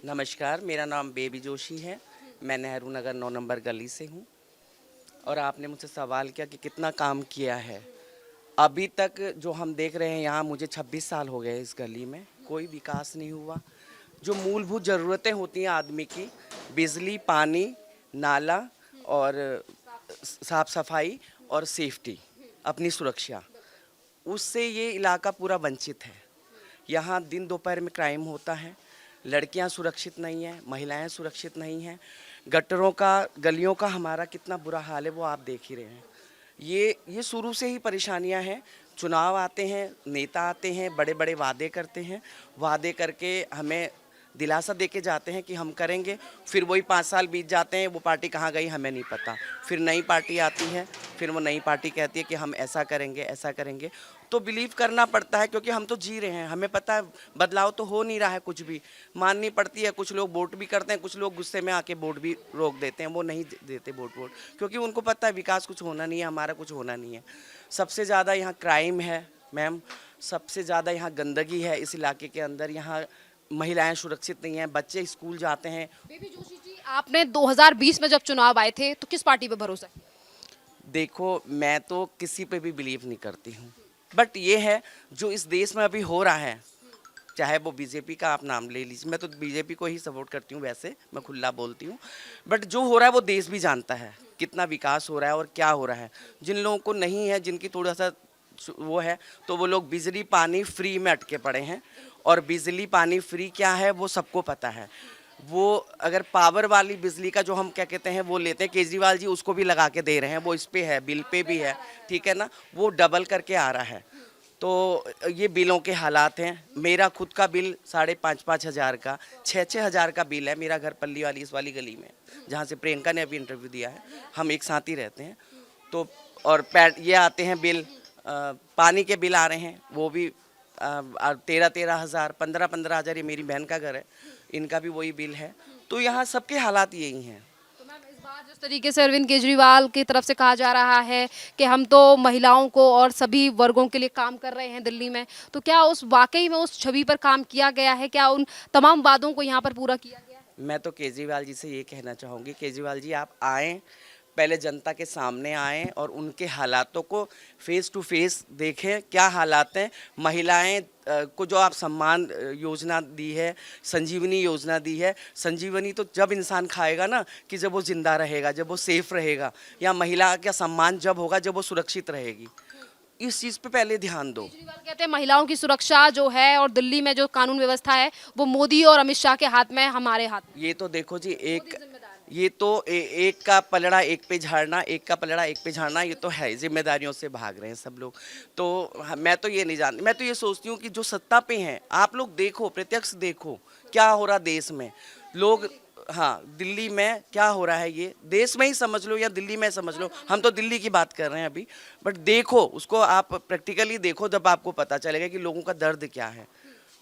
नमस्कार, मेरा नाम बेबी जोशी है। मैं नेहरू नगर 9 नंबर गली से हूँ और आपने मुझसे सवाल किया कि कितना काम किया है। अभी तक जो हम देख रहे हैं यहाँ, मुझे 26 साल हो गए इस गली में, कोई विकास नहीं हुआ। जो मूलभूत ज़रूरतें होती हैं आदमी की, बिजली, पानी, नाला और साफ सफाई और सेफ्टी, अपनी सुरक्षा, उससे ये इलाका पूरा वंचित है। यहाँ दिन दोपहर में क्राइम होता है, लड़कियाँ सुरक्षित नहीं हैं, महिलाएं सुरक्षित नहीं हैं। गटरों का, गलियों का हमारा कितना बुरा हाल है वो आप देख ही रहे हैं। ये शुरू से ही परेशानियां हैं। चुनाव आते हैं, नेता आते हैं, बड़े बड़े वादे करते हैं, वादे करके हमें दिलासा दे के जाते हैं कि हम करेंगे। फिर वही 5 साल बीत जाते हैं, वो पार्टी कहाँ गई हमें नहीं पता। फिर नई पार्टी आती है, फिर वो नई पार्टी कहती है कि हम ऐसा करेंगे, ऐसा करेंगे। तो बिलीव करना पड़ता है, क्योंकि हम तो जी रहे हैं, हमें पता है बदलाव तो हो नहीं रहा है, कुछ भी माननी पड़ती है। कुछ लोग वोट भी करते हैं, कुछ लोग गुस्से में आके वोट भी रोक देते हैं, वो नहीं देते वोट, क्योंकि उनको पता है विकास कुछ होना नहीं है, हमारा कुछ होना नहीं है। सबसे ज़्यादा यहाँ क्राइम है मैम, सबसे ज़्यादा यहाँ गंदगी है इस इलाके के अंदर। यहाँ महिलाएं सुरक्षित नहीं हैं, बच्चे स्कूल जाते हैं। बेबी जोशी जी, आपने 2020 में जब चुनाव आए थे तो किस पार्टी पे भरोसा किया? देखो, मैं तो किसी पे भी बिलीव नहीं करती हूँ, बट ये है जो इस देश में अभी हो रहा है, चाहे वो बीजेपी का आप नाम ले लीजिए, मैं तो बीजेपी को ही सपोर्ट करती हूँ, वैसे मैं खुला बोलती हूँ। बट जो हो रहा है वो देश भी जानता है कितना विकास हो रहा है और क्या हो रहा है। जिन लोगों को नहीं है, जिनकी थोड़ा सा वो है, तो वो लोग बिजली पानी फ्री में अटके पड़े हैं। और बिजली पानी फ्री क्या है वो सबको पता है। वो अगर पावर वाली बिजली का जो हम क्या कहते हैं वो लेते हैं, केजरीवाल जी उसको भी लगा के दे रहे हैं, वो इस पे है, बिल पे भी है, ठीक है ना, वो डबल करके आ रहा है। तो ये बिलों के हालात हैं। मेरा खुद का बिल 5,500 हज़ार का, 6,6 हज़ार का बिल है। मेरा घर पल्ली वाली इस वाली गली में, जहाँ से प्रियंका ने अभी इंटरव्यू दिया है, हम एक साथ ही रहते हैं। तो और ये आते हैं बिल, पानी के बिल आ रहे हैं, वो भी 13,13 हज़ार, 15,15 हज़ार। ये मेरी बहन का घर है, इनका भी वही बिल है। तो यहाँ सबके हालात यही हैं। तो मैम, इस बार जिस तरीके से अरविंद केजरीवाल की तरफ से कहा जा रहा है कि हम तो महिलाओं को और सभी वर्गों के लिए काम कर रहे हैं दिल्ली में, तो क्या उस वाकई में उस छवि पर काम किया गया है? क्या उन तमाम वादों को यहाँ पर पूरा किया गया है? मैं तो केजरीवाल जी से ये कहना चाहूँगी, केजरीवाल जी आप आएँ, पहले जनता के सामने आएँ और उनके हालातों को फेस टू फेस देखें, क्या हालात हैं। महिलाएं को जो आप सम्मान योजना दी है, संजीवनी योजना दी है, संजीवनी तो जब इंसान खाएगा ना, कि जब वो जिंदा रहेगा, जब वो सेफ रहेगा, या महिला का सम्मान जब होगा जब वो सुरक्षित रहेगी। इस चीज़ पे पहले ध्यान दो। केजरीवाल कहते हैं महिलाओं की सुरक्षा जो है और दिल्ली में जो कानून व्यवस्था है वो मोदी और अमित शाह के हाथ में है, हमारे हाथ में। ये तो देखो जी, मोदी जिम्मेदार है। ये तो एक का पलड़ा एक पे झाड़ना, एक का पलड़ा एक पे झाड़ना, ये तो है, जिम्मेदारियों से भाग रहे हैं सब लोग। तो मैं तो ये नहीं जान, मैं तो ये सोचती हूँ कि जो सत्ता पे हैं, आप लोग देखो, प्रत्यक्ष देखो क्या हो रहा देश में। लोग, हाँ, दिल्ली में क्या हो रहा है, ये देश में ही समझ लो या दिल्ली में समझ लो, हम तो दिल्ली की बात कर रहे हैं अभी। बट देखो उसको, आप प्रैक्टिकली देखो, जब आपको पता चलेगा कि लोगों का दर्द क्या है।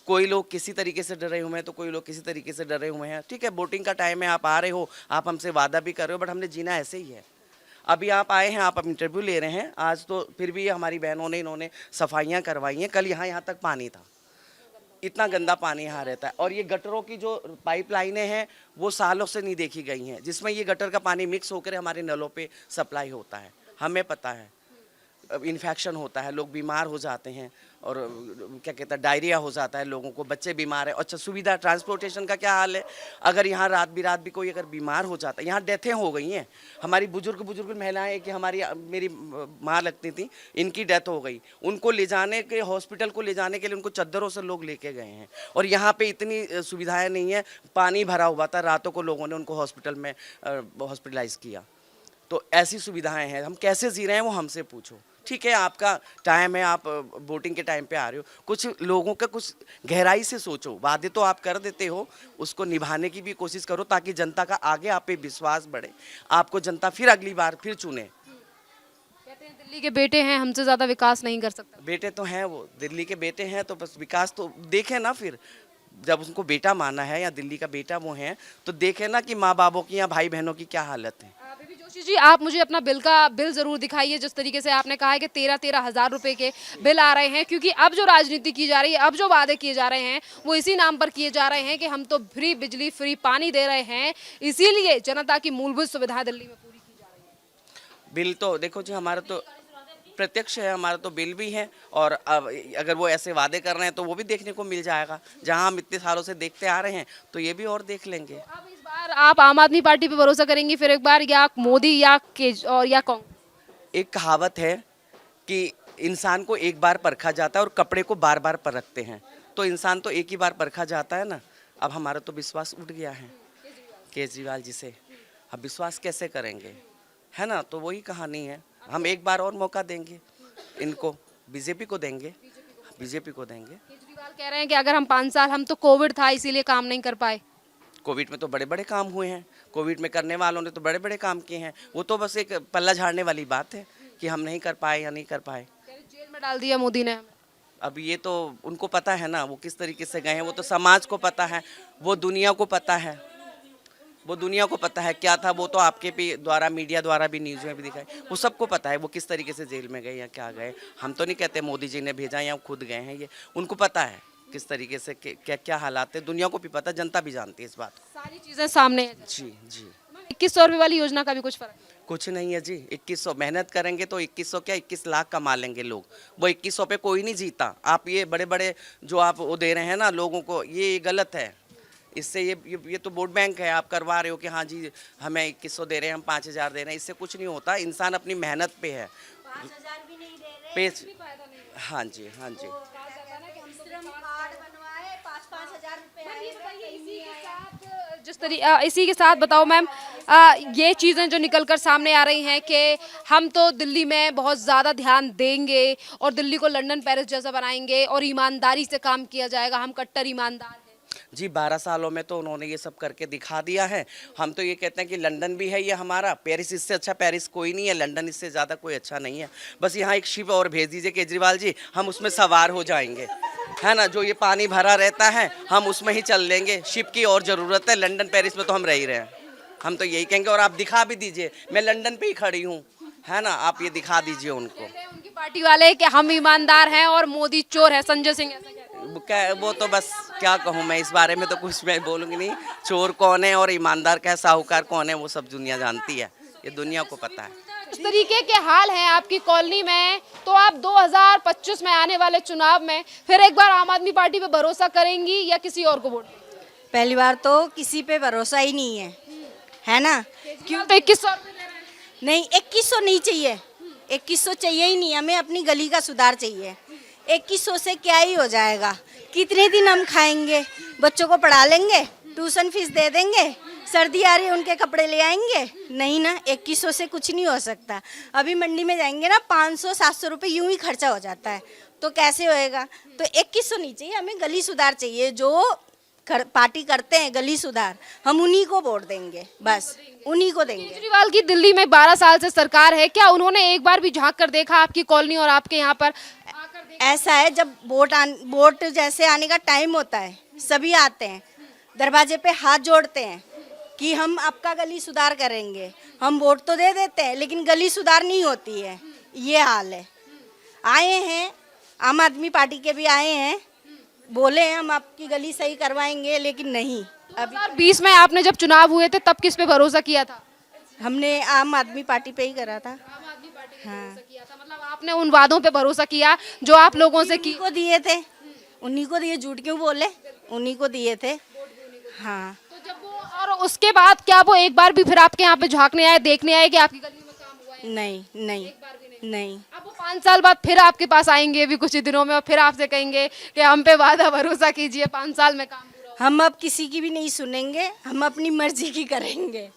कोई लोग किसी तरीके से डरे हुए हैं, तो कोई लोग किसी तरीके से डरे हुए हैं। ठीक है, वोटिंग का टाइम है, आप आ रहे हो, आप हमसे वादा भी कर रहे हो, बट हमने जीना ऐसे ही है। अभी आप आए हैं, आप इंटरव्यू ले रहे हैं आज, तो फिर भी हमारी बहनों ने, इन्होंने सफाइयाँ करवाई हैं। कल यहाँ तक पानी था, इतना गंदा पानी यहाँ रहता है। और ये गटरों की जो पाइपलाइनें हैं वो सालों से नहीं देखी गई हैं, जिसमें ये गटर का पानी मिक्स होकर हमारे नलों पे सप्लाई होता है। हमें पता है इन्फेक्शन होता है, लोग बीमार हो जाते हैं, और क्या कहता है, डायरिया हो जाता है लोगों को, बच्चे बीमार है। अच्छा, सुविधा ट्रांसपोर्टेशन का क्या हाल है? अगर यहाँ रात बिरात भी कोई अगर बीमार हो जाता है, यहाँ डेथें हो गई हैं। हमारी बुजुर्ग महिलाएं, कि हमारी मेरी माँ लगती थी, इनकी डेथ हो गई। उनको ले जाने के, हॉस्पिटल को ले जाने के लिए उनको चद्दरों से लोग लेके गए हैं। और यहाँ पे इतनी सुविधाएं नहीं है, पानी भरा हुआ था, रातों को लोगों ने उनको हॉस्पिटल में हॉस्पिटलाइज किया। तो ऐसी सुविधाएं हैं, हम कैसे जी रहे हैं वो हमसे पूछो। ठीक है, आपका टाइम है, आप वोटिंग के टाइम पे आ रहे हो, कुछ लोगों का कुछ गहराई से सोचो। वादे तो आप कर देते हो, उसको निभाने की भी कोशिश करो, ताकि जनता का आगे आप पे विश्वास बढ़े, आपको जनता फिर अगली बार फिर चुने। कहते हैं दिल्ली के बेटे हैं, हमसे ज्यादा विकास नहीं कर सकता। बेटे तो हैं, वो दिल्ली के बेटे हैं, तो बस विकास तो देखें ना। फिर जब उनको बेटा माना है या दिल्ली का बेटा वो है, तो देखें ना कि माँ बापों की या भाई बहनों की क्या हालत है। बेबी जोशी जी, आप मुझे अपना बिल जरूर दिखाइए। जिस तरीके से आपने कहा है कि 13-13 हज़ार रुपए के बिल आ रहे हैं, क्योंकि अब जो राजनीति की जा रही है, अब जो वादे किए जा रहे हैं, वो इसी नाम पर किए जा रहे हैं कि हम तो फ्री बिजली, फ्री पानी दे रहे हैं, इसीलिए जनता की मूलभूत सुविधाएं दिल्ली में पूरी की जा रही है। बिल तो देखो जी, हमारा तो प्रत्यक्ष है, हमारा तो बिल भी है। और अब अगर वो ऐसे वादे कर रहे हैं तो वो भी देखने को मिल जाएगा। जहां हम इतने सालों से देखते आ रहे हैं तो ये भी और देख लेंगे। अब इस बार आप आम आदमी पार्टी पे भरोसा करेंगी फिर एक बार, या मोदी या और या कांग्रेस? एक कहावत है कि इंसान को एक बार परखा जाता है और कपड़े को बार बार परखते हैं। तो इंसान तो एक ही बार परखा जाता है ना। अब हमारा तो विश्वास उठ गया है केजरीवाल जी से। अब विश्वास कैसे करेंगे, है ना। तो वही कहानी है। हम एक बार और मौका देंगे इनको, बीजेपी को देंगे, बीजेपी को देंगे। केजरीवाल कह रहे हैं कि अगर हम 5 साल, हम तो कोविड था इसीलिए काम नहीं कर पाए। कोविड में तो बड़े बड़े काम हुए हैं। कोविड में करने वालों ने तो बड़े बड़े काम किए हैं। वो तो बस एक पल्ला झाड़ने वाली बात है कि हम नहीं कर पाए या नहीं कर पाए। जेल में डाल दिया मोदी ने हमें। अब ये तो उनको पता है ना, वो किस तरीके से गए हैं। वो तो समाज को पता है, वो दुनिया को पता है, वो दुनिया को पता है क्या था। वो तो आपके भी द्वारा, मीडिया द्वारा भी, न्यूज़ में भी दिखाए, वो सबको पता है वो किस तरीके से जेल में गए या क्या गए। हम तो नहीं कहते मोदी जी ने भेजा या खुद गए हैं, ये उनको पता है किस तरीके से क्या क्या हालात है। दुनिया को भी पता, जनता भी जानती है इस बात को। सारी चीजें सामने है। जी जी। 2100 रुपए वाली योजना का भी कुछ फर्क? कुछ नहीं है जी। 2100 मेहनत करेंगे तो 2100 क्या 21 लाख कमा लेंगे लोग। वो 2100 पे कोई नहीं जीता। आप ये बड़े बड़े जो आप वो दे रहे हैं ना लोगों को, ये गलत है। इससे ये तो वोट बैंक है। आप करवा रहे हो कि हाँ जी हमें 2100 दे रहे हैं, हम 5000 दे रहे हैं। इससे कुछ नहीं होता। इंसान अपनी मेहनत पे है। 5000 भी नहीं दे रहे, पेज, हाँ जी हाँ जी। श्रम कार्ड बनवाए, 5-5 हज़ार रुपए आए, इसी के साथ बताओ मैम, ये चीज़ें जो निकल कर सामने आ रही हैं कि हम तो दिल्ली में बहुत ज़्यादा ध्यान देंगे और दिल्ली को लंदन पेरिस जैसा बनाएंगे और ईमानदारी से काम किया जाएगा, हम कट्टर ईमानदार हैं। जी 12 सालों में तो उन्होंने ये सब करके दिखा दिया है। हम तो ये कहते हैं कि लंदन भी है ये हमारा, पेरिस इससे अच्छा पेरिस कोई नहीं है, लंदन इससे ज़्यादा कोई अच्छा नहीं है। बस यहाँ एक शिप और भेज दीजिए केजरीवाल जी, हम उसमें सवार हो जाएंगे, है ना। जो ये पानी भरा रहता है हम उसमें ही चल लेंगे। शिप की और ज़रूरत है, लंदन पेरिस में तो हम रह ही रहे हैं। हम तो यही कहेंगे। और आप दिखा भी दीजिए, मैं लंदन पे ही खड़ी हूँ, है ना। आप ये दिखा दीजिए उनको। उनकी पार्टी वाले कि हम ईमानदार हैं और मोदी चोर है, संजय सिंह ऐसा कहते हैं। वो तो बस क्या कहूँ मैं, इस बारे में तो कुछ मैं बोलूँगी नहीं। चोर कौन है और ईमानदार क्या है, साहूकार कौन है, वो सब दुनिया जानती है। ये दुनिया को पता है। इस तरीके के हाल हैं आपकी कॉलोनी में, तो आप 2025 में आने वाले चुनाव में फिर एक बार आम आदमी पार्टी पे भरोसा करेंगी या किसी और को वोट देंगी? पहली बार तो किसी पे भरोसा ही नहीं है ना। क्यों? तो 2100 रुपए दे रहे हैं। नहीं, 2100 नहीं चाहिए, 2100 चाहिए ही नहीं। हमें अपनी गली का सुधार चाहिए। 2100 से क्या ही हो जाएगा, कितने दिन हम खाएंगे, बच्चों को पढ़ा लेंगे, ट्यूशन फीस दे देंगे, सर्दी आ रही है उनके कपड़े ले आएंगे, नहीं ना। 2100 से कुछ नहीं हो सकता। अभी मंडी में जाएंगे ना 500-700 रुपये यूं ही खर्चा हो जाता है, तो कैसे होएगा। तो 2100 नहीं चाहिए, हमें गली सुधार चाहिए। जो पार्टी करते हैं गली सुधार, हम उन्हीं को वोट देंगे, बस उन्हीं को देंगे। केजरीवाल की दिल्ली में 12 साल से सरकार है, क्या उन्होंने एक बार भी झांक कर देखा आपकी कॉलोनी और आपके यहाँ पर? ऐसा है, जब वोट जैसे आने का टाइम होता है, सभी आते हैं, दरवाजे पे हाथ जोड़ते हैं कि हम आपका गली सुधार करेंगे। हम वोट तो दे देते हैं लेकिन गली सुधार नहीं होती है। ये हाल है। आए हैं आम आदमी पार्टी के भी आए हैं, बोले हैं हम आपकी गली सही करवाएंगे, लेकिन नहीं। अभी 2020 में आपने जब चुनाव हुए थे तब किस पे भरोसा किया था? हमने आम आदमी पार्टी पे ही करा था। आम आदमी पार्टी पे भरोसा किया था, मतलब आपने उन वादों पे भरोसा किया जो आप लोगों से की। को दिए थे, उन्हीं को दिए, झूठ क्यों बोले, उन्हीं को दिए थे। हाँ, तो जब वो, और उसके बाद क्या वो एक बार भी फिर आपके यहाँ पे झांकने आए, देखने आए कि आपकी गली में काम हुआ है? नहीं नहीं नहीं। अब वो 5 साल बाद फिर आपके पास आएंगे अभी कुछ ही दिनों में और फिर आपसे कहेंगे कि हम पे वादा भरोसा कीजिए, 5 साल में काम पूरा। हम अब किसी की भी नहीं सुनेंगे, हम अपनी मर्जी की करेंगे।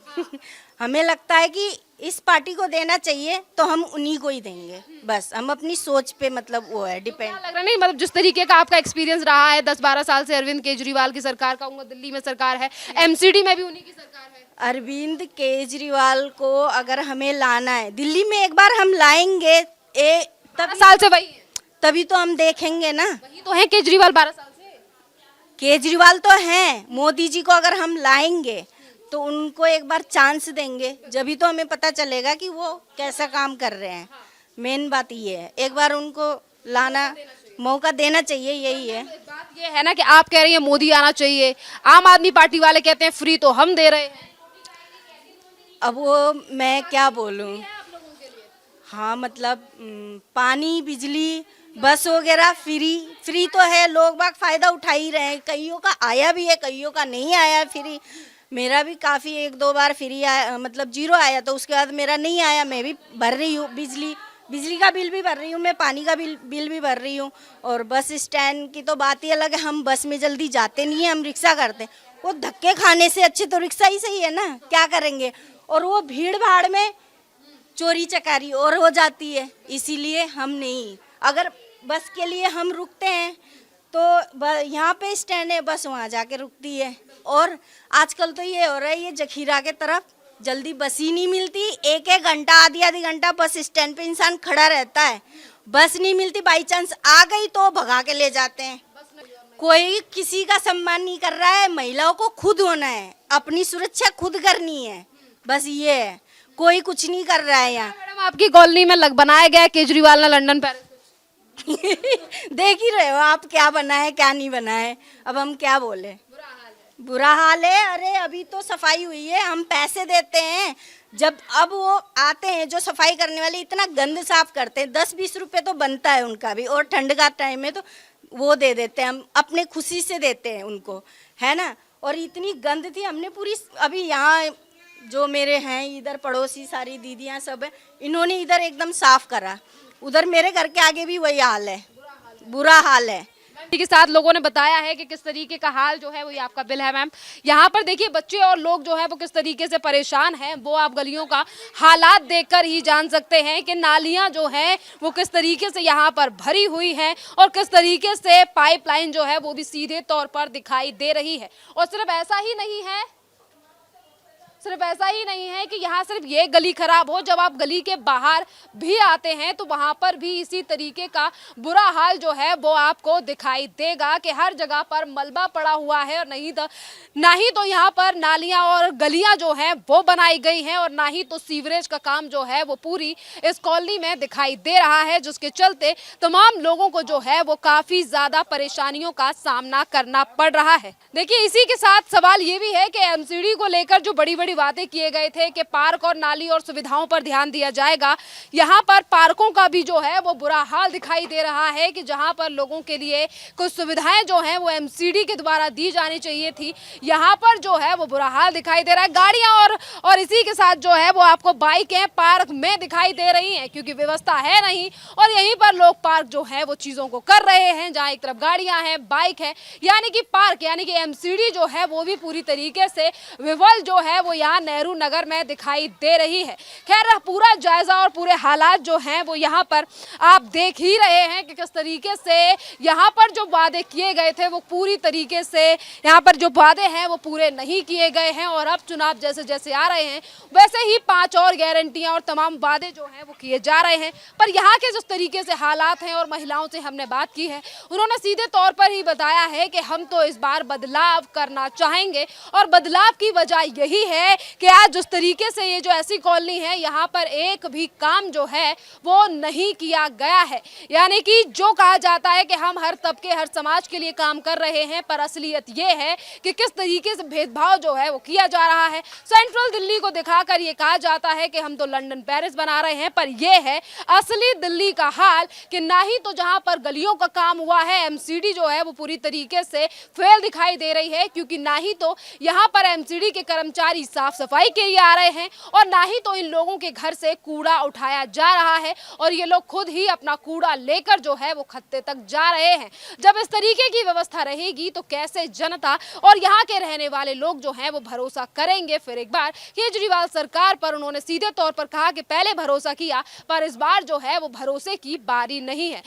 हमें लगता है कि इस पार्टी को देना चाहिए तो हम उन्हीं को ही देंगे, बस। हम अपनी सोच पे मतलब वो है डिपेंड। लग रहा नहीं, मतलब जिस तरीके का आपका एक्सपीरियंस रहा है 10-12 साल से अरविंद केजरीवाल की सरकार का, दिल्ली में सरकार है, एमसीडी में भी उन्हीं की सरकार है। अरविंद केजरीवाल को अगर हमें लाना है दिल्ली में, एक बार हम लाएंगे, तब साल से वही है। तभी तो हम देखेंगे ना। वही तो है केजरीवाल 12 साल से। केजरीवाल तो हैं, मोदी जी को अगर हम लाएंगे तो उनको एक बार चांस देंगे, जभी तो हमें पता चलेगा कि वो कैसा काम कर रहे हैं। मेन बात ये है, एक बार उनको लाना, मौका देना चाहिए, यही है। बात ये है ना कि आप कह रही हैं मोदी आना चाहिए, आम आदमी पार्टी वाले कहते हैं फ्री तो हम दे रहे हैं। अब वो मैं क्या बोलूं। हाँ मतलब पानी, बिजली, बस वगैरह फ्री तो है, लोग बाग फायदा उठा ही रहे हैं। कईयों का आया भी है, कईयों का नहीं आया फ्री। मेरा भी काफ़ी 1-2 बार फ्री आया, मतलब जीरो आया, तो उसके बाद मेरा नहीं आया। मैं भी भर रही हूँ, बिजली का बिल भी भर रही हूँ मैं, पानी का बिल भी भर रही हूँ। और बस स्टैंड की तो बात ही अलग है, हम बस में जल्दी जाते नहीं हैं, हम रिक्शा करते हैं। वो धक्के खाने से अच्छे तो रिक्शा ही सही है ना, क्या करेंगे। और वो भीड़ भाड़ में चोरी चकारी और हो जाती है, इसीलिए हम नहीं। अगर बस के लिए हम रुकते हैं तो यहाँ पे स्टैंड है, बस वहाँ जाके रुकती है। और आजकल तो ये हो रहा है, ये जखीरा के तरफ जल्दी बस ही नहीं मिलती। 1-1 घंटा, आधी घंटा बस स्टैंड पे इंसान खड़ा रहता है, बस नहीं मिलती। बाई चांस आ गई तो भगा के ले जाते हैं। कोई किसी का सम्मान नहीं कर रहा है। महिलाओं को खुद होना है, अपनी सुरक्षा खुद करनी है, बस ये है। कोई कुछ नहीं कर रहा है यहाँ। मैडम आपकी कॉलोनी में बनाया गया केजरीवाल ने लंदन पेरिस देख ही रहे हो आप, क्या बना है क्या नहीं बना है, अब हम क्या बोले। बुरा हाल है। अरे अभी तो सफाई हुई है, हम पैसे देते हैं, जब अब वो आते हैं जो सफाई करने वाले, इतना गंद साफ करते हैं। 10-20 रुपए तो बनता है उनका भी, और ठंड का टाइम में तो वो दे देते हैं, हम अपने खुशी से देते हैं उनको, है ना। और इतनी गंद थी, हमने पूरी, अभी यहाँ जो मेरे हैं इधर पड़ोसी सारी दीदियाँ सब है, इन्होंने इधर एकदम साफ करा। उधर मेरे घर के आगे भी वही हाल है, बुरा हाल है। के साथ लोगों ने बताया है कि किस तरीके का हाल जो है वो ये आपका बिल है मैम। यहाँ पर देखिए बच्चे और लोग जो है वो किस तरीके से परेशान हैं, वो आप गलियों का हालात देखकर ही जान सकते हैं कि नालियाँ जो हैं वो किस तरीके से यहाँ पर भरी हुई हैं और किस तरीके से पाइपलाइन जो है वो भी सीधे तौर पर दिखाई दे रही है। और सिर्फ ऐसा ही नहीं है कि यहाँ सिर्फ ये गली खराब हो, जब आप गली के बाहर भी आते हैं तो वहाँ पर भी इसी तरीके का बुरा हाल जो है वो आपको दिखाई देगा कि हर जगह पर मलबा पड़ा हुआ है। और ना ही तो यहाँ पर नालियाँ और गलियाँ जो हैं वो बनाई गई हैं, और ना ही तो सीवरेज का काम जो है वो पूरी इस कॉलोनी में दिखाई दे रहा है, जिसके चलते तमाम लोगों को जो है वो काफ़ी ज़्यादा परेशानियों का सामना करना पड़ रहा है। देखिए इसी के साथ सवाल ये भी है कि एमसीडी को लेकर जो बड़ी वादे किए गए थे कि पार्क और नाली और सुविधाओं पर ध्यान दिया जाएगा, यहाँ पर पार्कों का भी जो है वो बुरा हाल दिखाई दे रहा है कि जहाँ पर लोगों के लिए कुछ सुविधाएं जो हैं वो एमसीडी के द्वारा दी जानी चाहिए थी, यहाँ पर जो है वो बुरा हाल दिखाई दे रहा है। गाड़ियाँ और इसी के साथ जो है वो आपको बाइकें पार्क में दिखाई दे रही हैं, क्योंकि व्यवस्था है नहीं, और यहीं पर लोग पार्क जो है वो चीज़ों को कर रहे हैं, जहाँ एक तरफ गाड़ियाँ हैं, बाइक है, यानी कि पार्क यानी कि एमसीडी जो है वो भी पूरी तरीके से विवल जो है वो यहाँ नेहरू नगर में दिखाई दे रही है। खैर पूरा जायजा और पूरे हालात जो हैं वो यहाँ पर आप देख ही रहे हैं कि किस तरीके से यहाँ पर जो वादे किए गए थे वो पूरी तरीके से यहाँ पर जो वादे हैं वो पूरे नहीं किए गए हैं, और अब चुनाव जैसे जैसे आ रहे हैं वैसे ही 5 और गारंटियां और तमाम वादे जो हैं वो किए जा रहे हैं। पर यहाँ के जिस तरीके से हालात हैं, और महिलाओं से हमने बात की है, उन्होंने सीधे तौर पर ही बताया है कि हम तो इस बार बदलाव करना चाहेंगे, और बदलाव की वजह यही है कि आज जिस तरीके से ये जो ऐसी कॉलोनी है यहाँ पर एक भी काम जो है वो नहीं किया गया है। यानी कि जो कहा जाता है कि हम हर तबके हर समाज के लिए काम कर रहे हैं, पर असलियत ये है कि किस तरीके से भेदभाव जो है वो किया जा रहा है। सेंट्रल दिल्ली को दिखाकर ये कहा जाता है कि हम तो लंदन पेरिस बना रहे हैं, पर यह है असली दिल्ली का हाल कि ना ही तो जहां पर गलियों का काम हुआ है, एमसीडी जो है वो पूरी तरीके से फेल दिखाई दे रही है, क्योंकि ना ही तो यहाँ पर एमसीडी के कर्मचारी साफ सफाई के लिए आ रहे हैं, और ना ही तो इन लोगों के घर से कूड़ा उठाया जा रहा है, और ये लोग खुद ही अपना कूड़ा लेकर जो है वो खत्ते तक जा रहे हैं। जब इस तरीके की व्यवस्था रहेगी तो कैसे जनता और यहाँ के रहने वाले लोग जो हैं वो भरोसा करेंगे फिर एक बार केजरीवाल सरकार पर। उन्होंने सीधे तौर पर कहा कि पहले भरोसा किया, पर इस बार जो है वो भरोसे की बारी नहीं है।